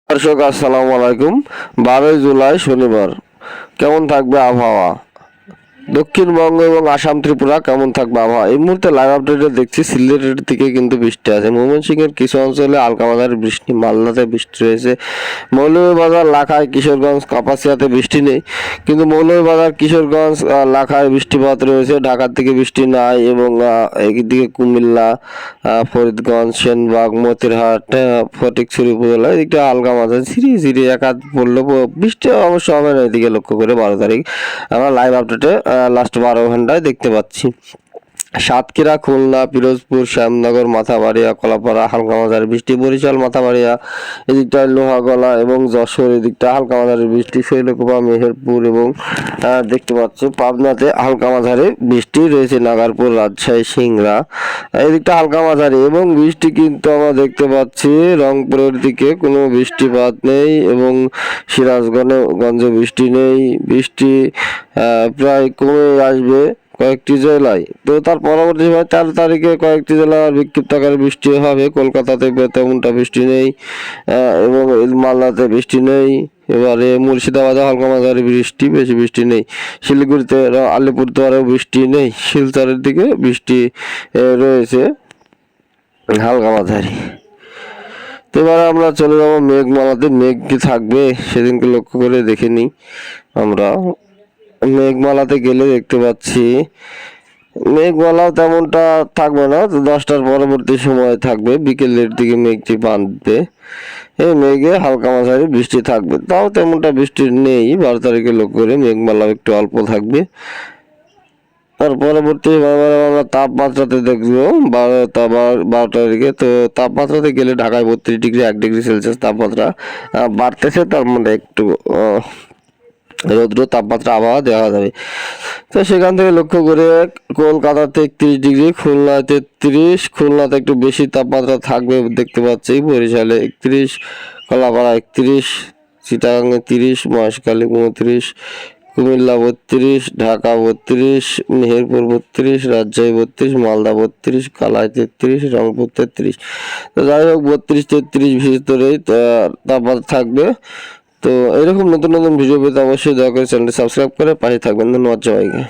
দর্শক আসসালামু আলাইকুম। 12 জুলাই শনিবার কেমন থাকবে আবহাওয়া? দক্ষিণবঙ্গ এবং আসাম ত্রিপুরা কেমন থাকবে আবহাওয়া? এই মুহূর্তে লাইভ আপডেটে দেখছি সিলেটের দিকে কিন্তু বৃষ্টি আছে, ময়মনসিংহের কিছু অঞ্চলে হালকা মাঝারি বৃষ্টি, মালদাতে বৃষ্টি রয়েছে, মৌলভীবাজার, লাখাই, কিশোরগঞ্জ, কাপাসিয়াতে বৃষ্টি নেই, কিন্তু মৌলভীবাজার, কিশোরগঞ্জ, লাখায় বৃষ্টিপাত রয়েছে। ঢাকার দিকে বৃষ্টি নাই এবং একদিকে কুমিল্লা, ফরিদগঞ্জ, সেনবাগ, মতিরহাট, ফটিকছড়ি উপজেলা এদিকটা হালকা মাঝারি ঝিরি ঝিরি একাধ পড়লে বৃষ্টি অবশ্য হবে না। এদিকে লক্ষ্য করে 12 তারিখ আমরা লাইভ আপডেটে লাস্ট 12 ঘন্টায় দেখতে পাচ্ছি। সাতক্ষীরা, খুলনা, পিরোজপুর, শ্যামনগর, মাথাবাড়িয়া, কলাপাড়া হালকা মাঝারি বৃষ্টি, বরিশাল, মাথাবাড়িয়া এদিকটায় লোহাগলা এবং যশোর এদিকটা হালকা মাঝারি বৃষ্টি, শৈলকুপা, মেহেরপুর এবং দেখতে পাচ্ছি পাবনাতে হালকা মাঝারি বৃষ্টি রয়েছে, নাগারপুর, রাজশাহী, সিংড়া এদিকটা হালকা মাঝারি এবং বৃষ্টি কিন্তু আমরা দেখতে পাচ্ছি রংপুরের দিকে কোনো বৃষ্টিপাত নেই এবং সিরাজগঞ্জে বৃষ্টি নেই। বৃষ্টি প্রায় কমে আসবে কয়েকটি জেলায়। তো তার পরবর্তী সময় 4 তারিখে কয়েকটি জেলার বিক্ষিপ্ত আকারে বৃষ্টি হবে। কলকাতাতে তেমনটা বৃষ্টি নেই এবং মালদাতে বৃষ্টি নেই। এবারে মুর্শিদাবাদে হালকা মাঝারি বৃষ্টি, বেশি বৃষ্টি নেই। শিলিগুড়িতে, আলিপুরদুয়ারেও বৃষ্টি নেই। শিলচরের দিকে বৃষ্টি রয়েছে হালকা মাঝারি। তো এবারে আমরা চলে যাবো মেঘমালাতে। মেঘ কি থাকবে সেদিনকে লক্ষ্য করে দেখে নিই। আমরা মেঘমালাতে গেলে দেখতে পাচ্ছি মেঘমালাও তেমনটা থাকবে না, 10টার পরবর্তী সময় থাকবে, বিকেলের দিকে মেঘটি বাঁধবে। এই মেঘে হালকা মাঝারি বৃষ্টি থাকবে, তাও তেমনটা বৃষ্টি নেই। 12 তারিখে লক্ষ্য করে মেঘমালাও একটু অল্প থাকবে। তার পরবর্তী আমরা তাপমাত্রাতে দেখবো 12 তারিখে। তো তাপমাত্রাতে গেলে ঢাকায় 32 ডিগ্রি 1 ডিগ্রি সেলসিয়াস তাপমাত্রা বাড়তেছে, তার মধ্যে একটু রৌদ্র তাপমাত্রা আবহাওয়া দেওয়া যাবে। তো সেখান থেকে লক্ষ্য করে কলকাতাতে 31 ডিগ্রি, খুলনাতে 33, খুলনাতে একটু বেশি তাপমাত্রা থাকবে দেখতে পাচ্ছি, বরিশালে 31, কলাপাড়া 31, চিটাগাঙে 30, মহেশখালী 29, কুমিল্লা 32, ঢাকা 32, মেহেরপুর 32, রাজশাহী 32, মালদা 32, কালাই 33, রংপুর 33। তো যাই হোক 32-33 ভিতরেই তাপমাত্রা থাকবে। তো এরকম নতুন নতুন ভিডিও পেতে অবশ্যই দয়া করে চ্যানেলটি সাবস্ক্রাইব করে পাশে থাকবেন। ধন্যবাদ সবাইকে।